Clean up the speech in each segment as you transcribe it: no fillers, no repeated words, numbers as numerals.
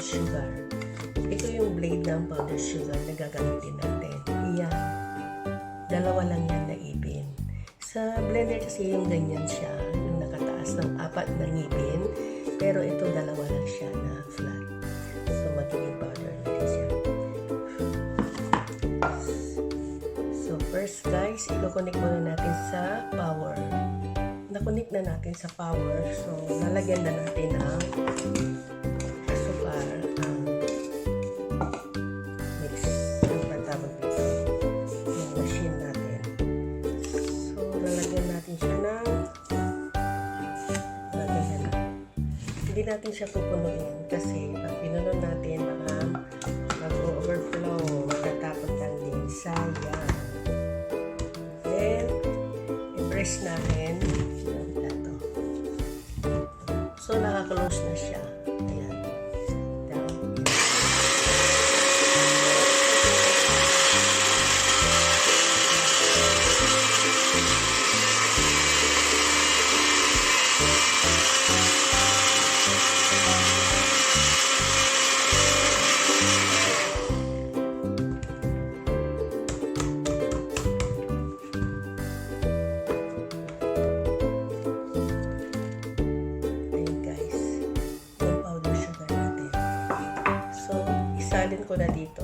sugar. Ito yung blade ng powdered sugar na gagamitin natin. Iyan. Dalawa lang yan na ipin. Sa blender kasi yung ganyan siya, yung nakataas ng 4 na ngipin. Pero ito dalawa lang siya na flat. So magiging powder natin siya. So first guys, ilo-connect muna natin sa power. Na-connect na natin sa power. So lalagyan na natin ang asukar, mix, ang patawag dito, yung machine natin. So lalagyan natin siya ng hindi natin siya pupunuin kasi pag pinuno natin baka mag-overflow, matatapon lang din, sayang. Then i-press natin yung plato. So naka-close na siya. Ayan. Down. Isalin ko na dito.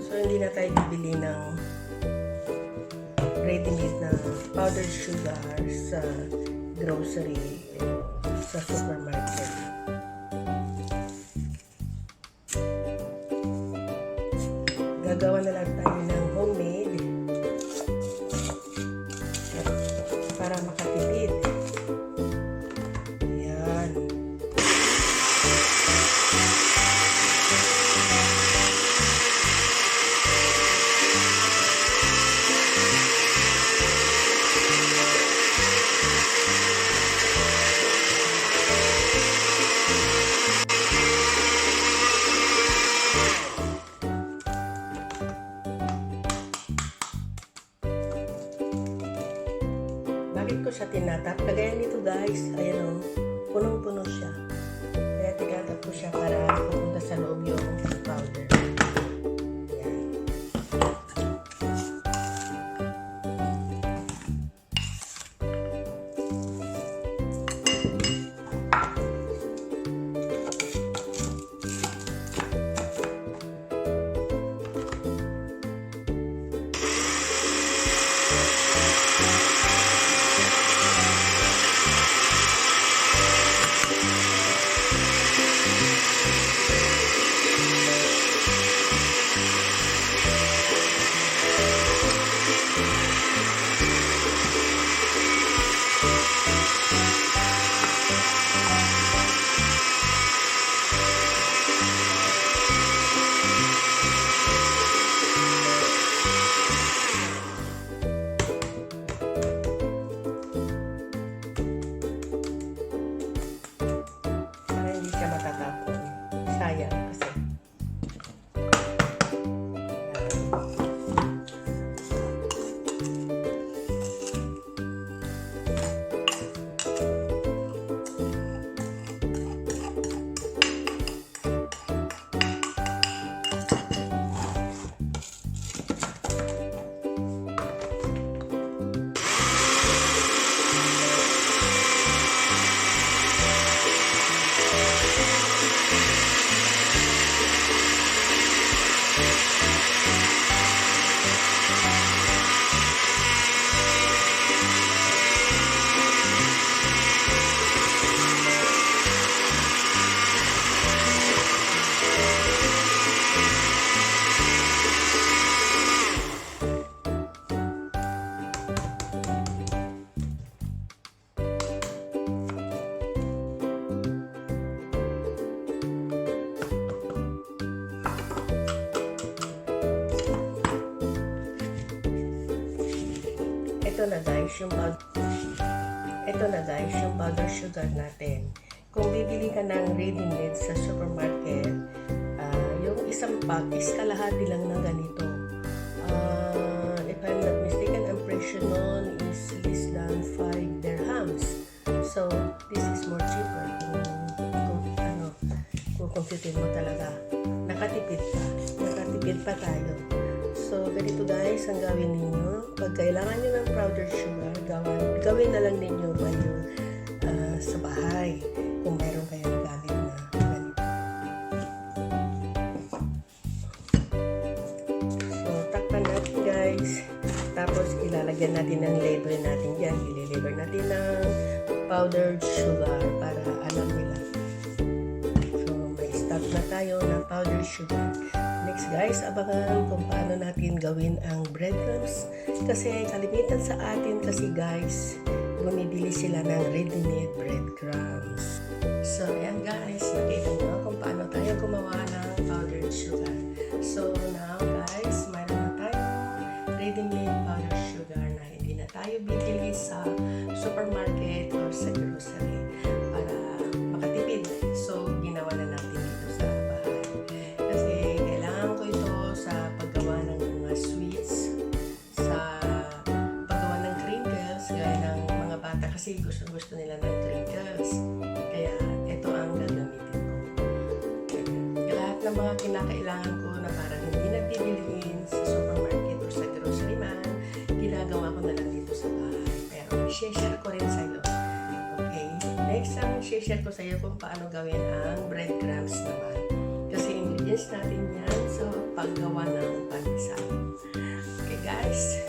So, hindi na tayo bibili ng ready-made na powdered sugar sa grocery, sa supermarket. Gagawa na lang tayo ng homemade para makatipid. Bakit ko siya tinatap? Kagaya nito guys, ayan o, punong-puno siya. Kaya tinatap ko siya para pupunta sa loob yung powder. Ayan. Sayang kasi. Ito na guys, yung powder sugar natin. Kung bibili ka ng ready-made sa supermarket, yung isang pack is kalahati lang ng ganito. If I'm not mistaken, ang presyo nun is less than 5 dirhams. So, this is more cheaper kung computin mo talaga. Nakatipid pa tayo. So, ganito guys, ang gawin ninyo. Pag kailangan nyo ng powdered sugar, gawin na lang ninyo sa bahay. Kung meron kayong gamit na ganito. So, takpan natin guys. Tapos, ilalagyan natin ng label natin dyan. Ililiver natin ng powdered sugar para alam nila. So, may stock na tayo ng powdered sugar. Next guys, abangan kung paano natin gawin ang breadcrumbs. Kasi kalimitan sa atin kasi guys, bumibili sila ng ready-made breadcrumbs. So, yan guys, nakita nyo kung paano tayo gumawa ng powdered sugar. So, now guys, mayroon na tayong ready-made powdered sugar na hindi na tayo bibili sa supermarket or sa grocery para makatipid. So, ginawa na natin dito sa bahay. Kasi kailangan ko ito sa paggawa ng mga sweets, sa paggawa ng crinkles, gaya ng mga bata kasi gusto nila ng crinkles. Kaya ito ang gagamitin ko. Lahat ng mga kinakailangan ko na parang hindi nagbibilihin sa supermarket o sa grocery man, ginagawa ko na lang dito sa bahay. Pero i-share ko rin sa'yo. Okay? Next, ang i-share ko sa'yo kung paano gawin ang breadcrumbs naman. Kasi ingredients natin yan sa paggawa ng pandesal. Okay guys?